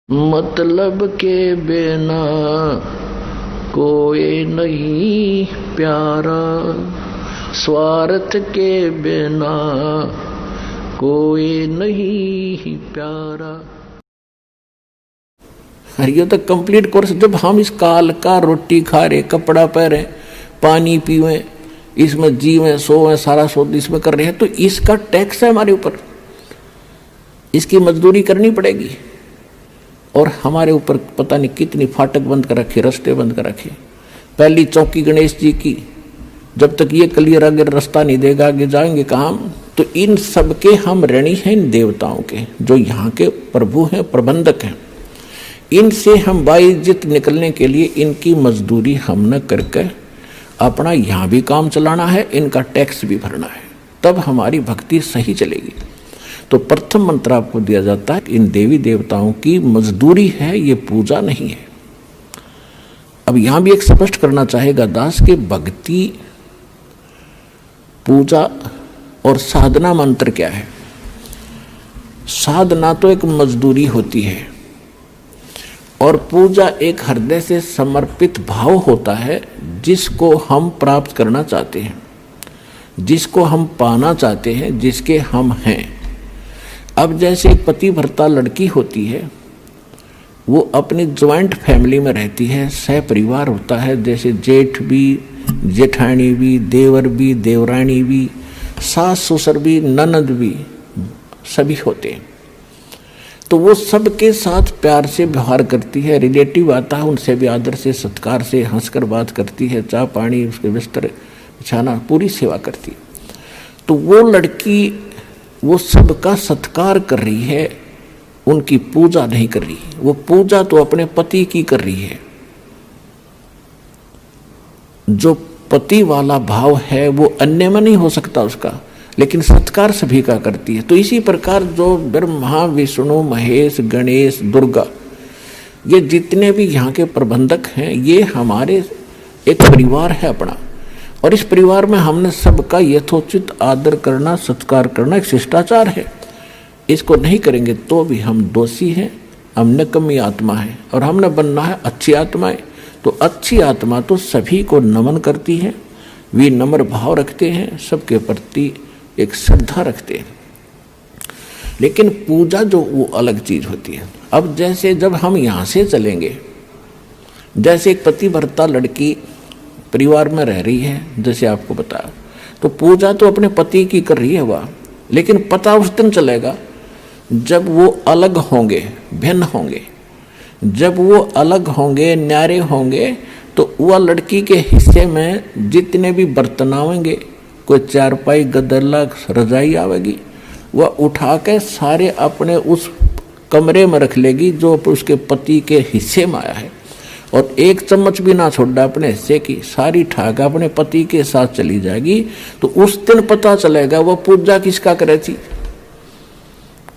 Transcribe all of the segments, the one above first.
मतलब के बिना कोई नहीं प्यारा, स्वार्थ के बिना कोई नहीं प्यारा। ये तो कंप्लीट कोर्स। जब हम इस काल का रोटी खा रहे, कपड़ा पहरे, पानी पीवे, इसमें जीवे सोवे, सारा शोध इसमें कर रहे हैं, तो इसका टैक्स है हमारे ऊपर, इसकी मजदूरी करनी पड़ेगी। और हमारे ऊपर पता नहीं कितनी फाटक बंद कर रखे, रास्ते बंद कर रखे। पहली चौकी गणेश जी की, जब तक ये क्लियर आगे रास्ता नहीं देगा आगे जाएंगे कहाँ हम। तो इन सब के हम ऋणी हैं, इन देवताओं के, जो यहाँ के प्रभु हैं, प्रबंधक हैं। इनसे हम बाइज्जत निकलने के लिए इनकी मजदूरी हम न करके अपना यहाँ भी काम चलाना है, इनका टैक्स भी भरना है, तब हमारी भक्ति सही चलेगी। तो प्रथम मंत्र आपको दिया जाता है, इन देवी देवताओं की मजदूरी है, ये पूजा नहीं है। अब यहां भी एक स्पष्ट करना चाहेगा दास के भक्ति, पूजा और साधना मंत्र क्या है। साधना तो एक मजदूरी होती है और पूजा एक हृदय से समर्पित भाव होता है, जिसको हम प्राप्त करना चाहते हैं, जिसको हम पाना चाहते हैं, जिसके हम हैं। अब जैसे एक पति भर्ता लड़की होती है, वो अपनी ज्वाइंट फैमिली में रहती है, सह परिवार होता है, जैसे जेठ भी, जेठानी भी, देवर भी, देवरानी भी, सास ससुर भी, ननद भी, सभी होते हैं। तो वो सबके साथ प्यार से व्यवहार करती है। रिलेटिव आता है, उनसे भी आदर से, सत्कार से, हंसकर बात करती है, चाय पानी, उसके बिस्तर बिछाना, पूरी सेवा करती है। तो वो लड़की वो सबका सत्कार कर रही है, उनकी पूजा नहीं कर रही। वो पूजा तो अपने पति की कर रही है। जो पति वाला भाव है वो अन्य में नहीं हो सकता उसका, लेकिन सत्कार सभी का करती है। तो इसी प्रकार जो ब्रह्मा, विष्णु, महेश, गणेश, दुर्गा, ये जितने भी यहाँ के प्रबंधक हैं, ये हमारे एक परिवार है अपना। और इस परिवार में हमने सबका यथोचित आदर करना, सत्कार करना एक शिष्टाचार है। इसको नहीं करेंगे तो भी हम दोषी हैं, हम निकम्मी आत्मा है, और हमने बनना है अच्छी आत्माएं। तो अच्छी आत्मा तो सभी को नमन करती है, विनम्र भाव रखते हैं, सबके प्रति एक श्रद्धा रखते हैं। लेकिन पूजा जो वो अलग चीज होती है। अब जैसे जब हम यहाँ से चलेंगे, जैसे एक पति भर्ता लड़की परिवार में रह रही है, जैसे आपको बताया, तो पूजा तो अपने पति की कर रही है वह, लेकिन पता उस दिन चलेगा जब वो अलग होंगे, भिन्न होंगे। जब वो अलग होंगे, न्यारे होंगे, तो वह लड़की के हिस्से में जितने भी बर्तन आवेंगे, कोई चारपाई, गदला, रजाई आवेगी, वह उठा के सारे अपने उस कमरे में रख लेगी जो उसके पति के हिस्से में आया है। और एक चम्मच भी ना छोड़ा अपने हिस्से की, सारी ठाक अपने पति के साथ चली जाएगी। तो उस दिन पता चलेगा वो पूजा किसका करे थी।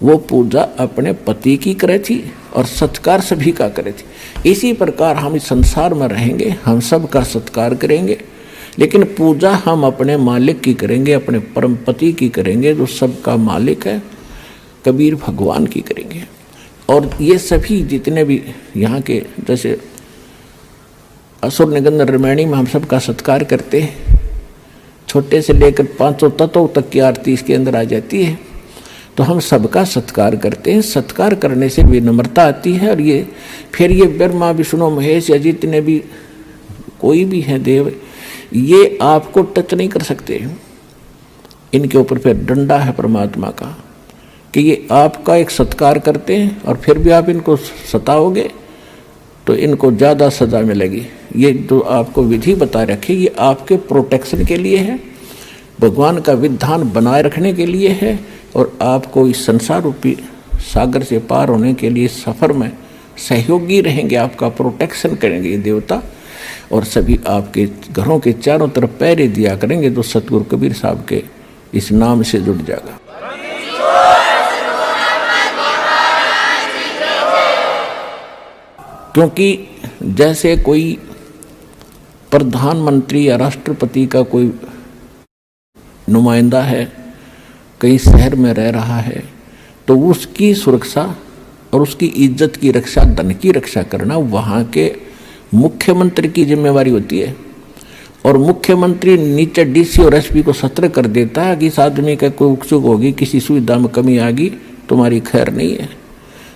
वो पूजा अपने पति की करे थी और सत्कार सभी का करे थी। इसी प्रकार हम इस संसार में रहेंगे, हम सब का सत्कार करेंगे, लेकिन पूजा हम अपने मालिक की करेंगे, अपने परम पति की करेंगे, जो सबका मालिक है, कबीर भगवान की करेंगे। और ये सभी जितने भी यहाँ के, जैसे असुर निगंध रामायणी में हम सबका सत्कार करते हैं, छोटे से लेकर 500 तत्वों तक की आरती इसके अंदर आ जाती है। तो हम सबका सत्कार करते हैं। सत्कार करने से विनम्रता आती है। और ये फिर ये ब्रह्मा, विष्णु, महेश या जितने भी कोई भी हैं देव, ये आपको टच नहीं कर सकते। इनके ऊपर फिर डंडा है परमात्मा का कि ये आपका एक सत्कार करते हैं, और फिर भी आप इनको सताओगे तो इनको ज़्यादा सज़ा मिलेगी। ये जो आपको विधि बता रखी, ये आपके प्रोटेक्शन के लिए है, भगवान का विधान बनाए रखने के लिए है, और आपको इस संसार रूपी सागर से पार होने के लिए सफ़र में सहयोगी रहेंगे, आपका प्रोटेक्शन करेंगे ये देवता। और सभी आपके घरों के चारों तरफ पहरे दिया करेंगे, जो सतगुरु कबीर साहब के इस नाम से जुड़ जाएगा। क्योंकि जैसे कोई प्रधानमंत्री या राष्ट्रपति का कोई नुमाइंदा है, कहीं शहर में रह रहा है, तो उसकी सुरक्षा और उसकी इज्जत की रक्षा, धन की रक्षा करना वहाँ के मुख्यमंत्री की जिम्मेवारी होती है। और मुख्यमंत्री नीचे डीसी और एसपी को सतर्क कर देता है कि इस आदमी का कोई उकचुक होगी, किसी सुविधा में कमी आ गई, तुम्हारी खैर नहीं है।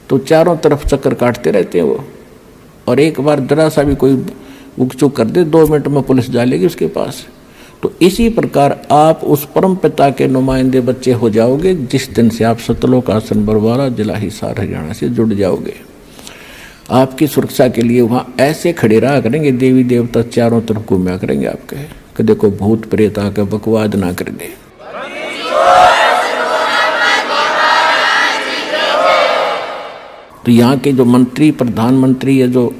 तो चारों तरफ चक्कर काटते रहते हैं वो, और एक बार जरा सा भी कोई उकचुक कर दे 2 मिनट में पुलिस डालेगी उसके पास। तो इसी प्रकार आप उस परम पिता के नुमाइंदे बच्चे हो जाओगे जिस दिन से आप सतलोक आश्रम बरवाला जिला हिसार हरियाणा से जुड़ जाओगे। आपकी सुरक्षा के लिए वहाँ ऐसे खड़े रहा करेंगे, देवी देवता चारों तरफ घूमया करेंगे आपके, कि देखो भूत प्रेत आकर बकवाद ना कर दे। तो यहाँ के जो मंत्री, प्रधानमंत्री, ये जो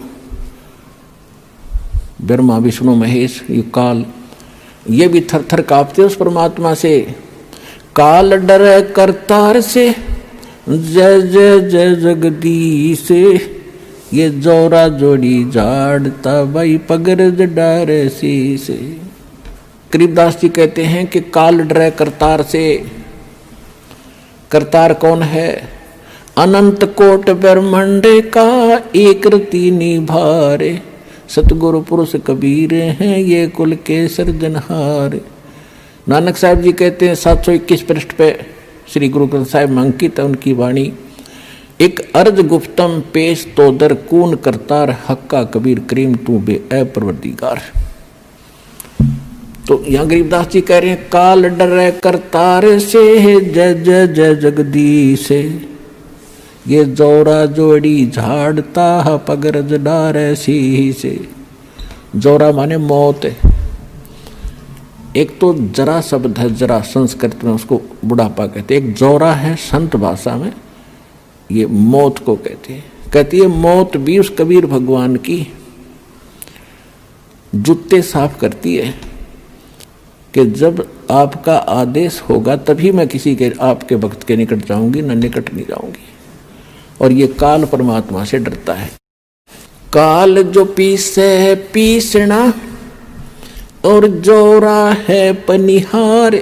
ब्रह्मा विष्णु महेश, ये काल, ये भी थर थर कांपते उस परमात्मा से। काल डरे करतार से, जय जय जय जगदीश, ये जोरा जोड़ी झाड़ता भाई पगरज डारे शीश। गरीबदास जी कहते हैं कि काल डरे करतार से। करतार कौन है? अनंत कोट ब्रह्मांड का एक रति निभारे, सतगुरु पुरुष कबीर हैं ये कुल के सर्जनहार। नानक साहब जी कहते हैं 721 पृष्ठ पे श्री गुरु ग्रंथ साहिब में अंकित है उनकी वाणी। एक अर्ज गुप्तम पेश तो दर कून करतार, हक्का कबीर करीम तू बे ए परवरदिगार। तो यहाँ गरीबदास जी कह रहे हैं काल डरे करतार से, जय जय जय जगदीश, ये जोरा जोड़ी झाड़ता पगरज डारे सी से। जोरा माने मौत है। एक तो जरा शब्द है, जरा संस्कृत में उसको बुढ़ापा कहते हैं। एक जोरा है संत भाषा में, ये मौत को कहते हैं। कहती है मौत भी उस कबीर भगवान की जूते साफ करती है कि जब आपका आदेश होगा तभी मैं किसी के, आपके भक्त के निकट जाऊंगी, न निकट नहीं जाऊंगी। और ये काल परमात्मा से डरता है। काल जो पीसे है पीसना, और जोरा है पनिहार,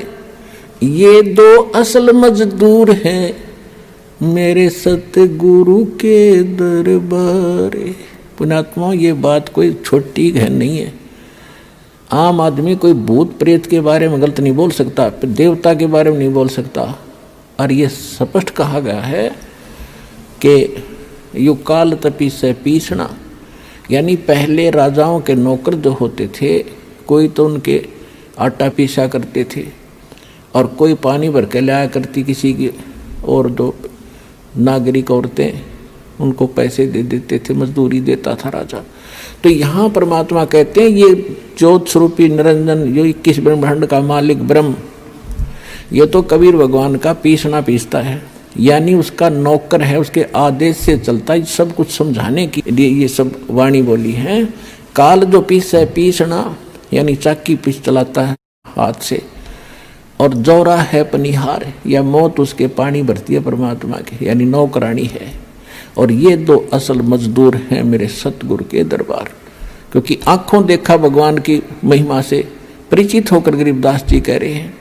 ये दो असल मजदूर हैं मेरे सतगुरु के दरबार। पुण्यात्मा, ये बात कोई छोटी है नहीं है। आम आदमी कोई भूत प्रेत के बारे में गलत नहीं बोल सकता, देवता के बारे में नहीं बोल सकता। और ये स्पष्ट कहा गया है कि यु काल तपी से पीसना, यानी पहले राजाओं के नौकर जो होते थे, कोई तो उनके आटा पीसा करते थे और कोई पानी भर के लाया करती किसी की, और जो नागरिक औरतें उनको पैसे दे देते थे, मजदूरी देता था राजा। तो यहाँ परमात्मा कहते हैं ये ज्योत स्वरूपी निरंजन, जो 21 ब्रह्मांड का मालिक ब्रह्म, ये तो कबीर भगवान का पीसना पीसता है, यानी उसका नौकर है, उसके आदेश से चलता है। सब कुछ समझाने के लिए ये सब वाणी बोली है। काल जो पीस है पीसना, यानी चाकी पीस चलाता है हाथ से, और जोरा है पनिहार, या मौत उसके पानी भरती है परमात्मा के, यानी नौकरानी है। और ये दो असल मजदूर हैं मेरे सतगुरु के दरबार। क्योंकि आंखों देखा भगवान की महिमा से परिचित होकर गरीबदास जी कह रहे हैं